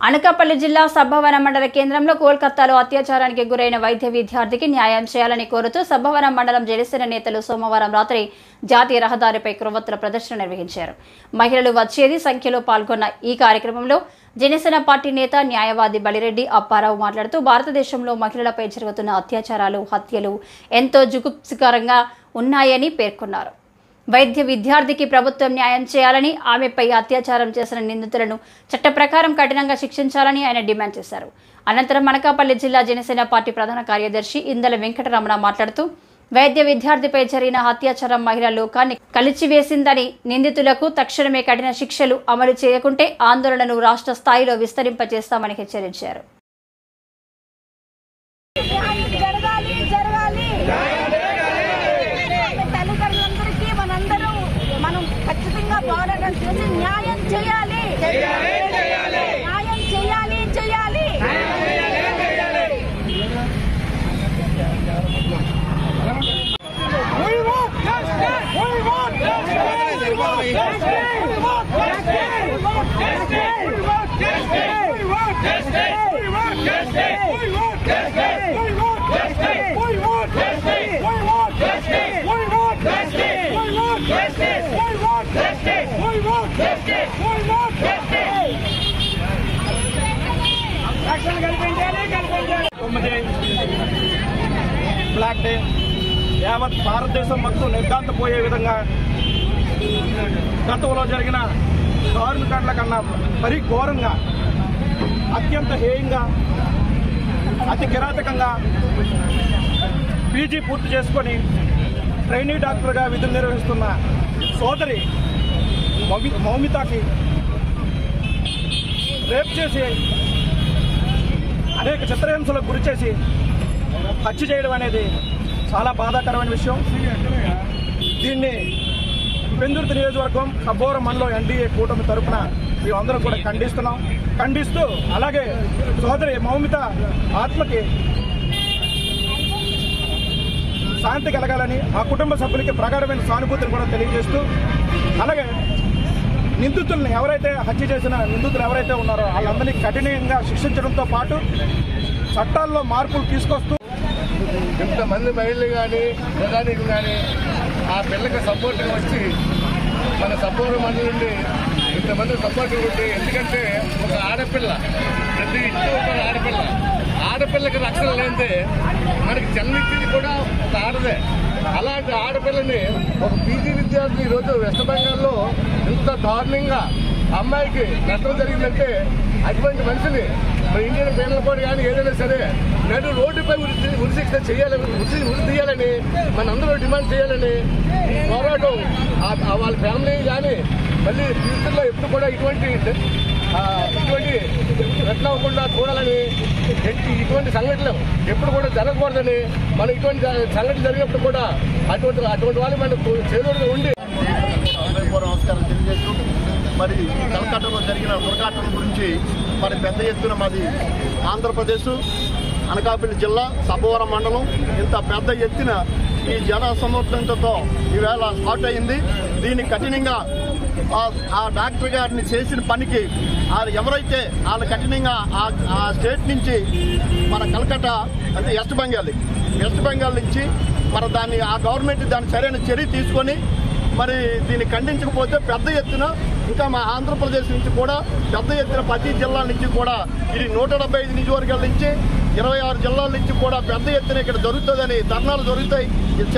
అనకాపల్లి జిల్లా సబ్బవరం మండల కేంద్రంలో కోల్కతాలో అత్యాచారానికి గురైన వైద్య విద్యార్థికి న్యాయం చేయాలని కోరుతూ సబ్బవరం మండలం జనసేన నేతలు సోమవారం రాత్రి జాతీయ రహదారిపై కొవ్వొత్తుల ప్రదర్శన నిర్వహించారు. మహిళలు వచ్చేది సంఖ్యలో పాల్గొన్న ఈ కార్యక్రమంలో జనసేన పార్టీ నేత న్యాయవాది బలిరెడ్డి అప్పారావు మాట్లాడుతూ భారతదేశంలో మహిళలపై జరుగుతున్న అత్యాచారాలు, హత్యలు ఎంతో జుగుప్సకరంగా ఉన్నాయని పేర్కొన్నారు. వైద్య విద్యార్థికి ప్రభుత్వం న్యాయం చేయాలని, ఆమెపై అత్యాచారం చేసిన నిందితులను చట్ట ప్రకారం కఠినంగా శిక్షించాలని ఆయన డిమాండ్ చేశారు. అనంతరం అనకాపల్లి జిల్లా జనసేన పార్టీ ప్రధాన కార్యదర్శి ఇందల వెంకటరమణ మాట్లాడుతూ వైద్య విద్యార్థిపై జరిగిన అత్యాచారం మహిళా లోకాన్ని కలిచివేసిందని, నిందితులకు తక్షణమే కఠిన శిక్షలు అమలు చేయకుంటే ఆందోళనను రాష్ట్ర స్థాయిలో విస్తరింపజేస్తామని హెచ్చరించారు. పోరాటం చేసి న్యాయం చేయాలి. న్యాయం చేయాలి చేయాలి బ్లాక్ డే యావత్ భారతదేశం మొత్తం నిర్ఘాంతపోయే విధంగా గతంలో జరిగిన దారుణకాండల కన్నా మరీ ఘోరంగా, అత్యంత హేయంగా, అతి కిరాతకంగా పీజీ పూర్తి చేసుకొని ట్రైనీ డాక్టర్గా విధులు నిర్వహిస్తున్న సోదరి మౌమితాకి రేప్ చేసి అనేక చిత్రహింసలకు గురి చేసి హత్య చేయడం అనేది చాలా బాధాకరమైన విషయం. దీన్ని పెందుర్తి నియోజకవర్గం సబ్బవరం మండలం ఎన్డీఏ కూటమి తరఫున మేమందరం కూడా ఖండిస్తూ అలాగే సోదరి మౌమిత ఆత్మకి శాంతి కలగాలని ఆ కుటుంబ సభ్యులకి ప్రగాఢమైన సానుభూతిని కూడా తెలియజేస్తూ, అలాగే నిందితుల్ని ఎవరైతే హత్య చేసిన నిందితులు ఎవరైతే ఉన్నారో వాళ్ళందరినీ కఠినంగా శిక్షించడంతో పాటు చట్టాల్లో మార్పులు తీసుకొస్తూ ఇంతమంది మహిళలు కానీ ప్రధానికులు కానీ ఆ పిల్లకి సపోర్ట్గా వచ్చి మన సపోర్ట్ మండలి నుండి ఇంతమంది సపోర్ట్గా ఉండి, ఎందుకంటే ఒక ఆడపిల్ల, ప్రతి ఇంట్లో ఒక ఆడపిల్లకి రక్షణ లేనిదే మనకి జన్మించింది కూడా ఒక ఆడదే. అలాంటి ఆడపిల్లని ఒక పీజీ విద్యార్థి ఈరోజు వెస్ట్ బెంగాల్లో ఇంత దారుణంగా అమ్మాయికి నష్టం జరిగిందంటే అటువంటి మనిషిని ఇండియన్ పీనల్ కోడ్ కానీ ఏదైనా సరే నేడు రోడ్డుపై ఉరిశిక్ష చేయాలని, ఉరి తీయాలని మనందరూ డిమాండ్ చేయాలని పోరాటం వాళ్ళ ఫ్యామిలీ కానీ మళ్ళీ ఫ్యూచర్లో ఎప్పుడు కూడా ఇటువంటి ఘటన అవ్వకుండా చూడాలని, ఇటువంటి సంఘటనలు ఎప్పుడు కూడా జరగకూడదని, మనం ఇటువంటి సంఘటనలు జరిగినప్పుడు కూడా అటువంటి వాళ్ళు మనకు చేదోడుగా ఉండి నమస్కారం తెలియజేస్తూ, మరి కలకత్తాలో జరిగిన దుర్ఘటన గురించి మరి పెద్ద ఎత్తున మాది ఆంధ్రప్రదేశ్ అనకాపల్లి జిల్లా సబ్బవరం మండలం ఇంత పెద్ద ఎత్తున ఈ జన సమర్థంతో ఈవేళ స్టార్ట్ అయింది. దీన్ని కఠినంగా ఆ డాక్టర్ గారిని చేసిన పనికి ఎవరైతే వాళ్ళు కఠినంగా ఆ స్టేట్ నుంచి మన కలకత్తా అంటే వెస్ట్ బెంగాల్ నుంచి మన దాన్ని ఆ గవర్నమెంట్ దాన్ని సరైన చర్య తీసుకొని మరి దీన్ని ఖండించకపోతే పెద్ద ఎత్తున ఇంకా మా ఆంధ్రప్రదేశ్ నుంచి కూడా పెద్ద ఎత్తున ప్రతి జిల్లా నుంచి కూడా ఇది 175 నియోజకవర్గాల నుంచి 26 జిల్లాల నుంచి కూడా పెద్ద ఎత్తున ఇక్కడ జరుగుతుందని ధర్నాలు జరుగుతాయి. ఇది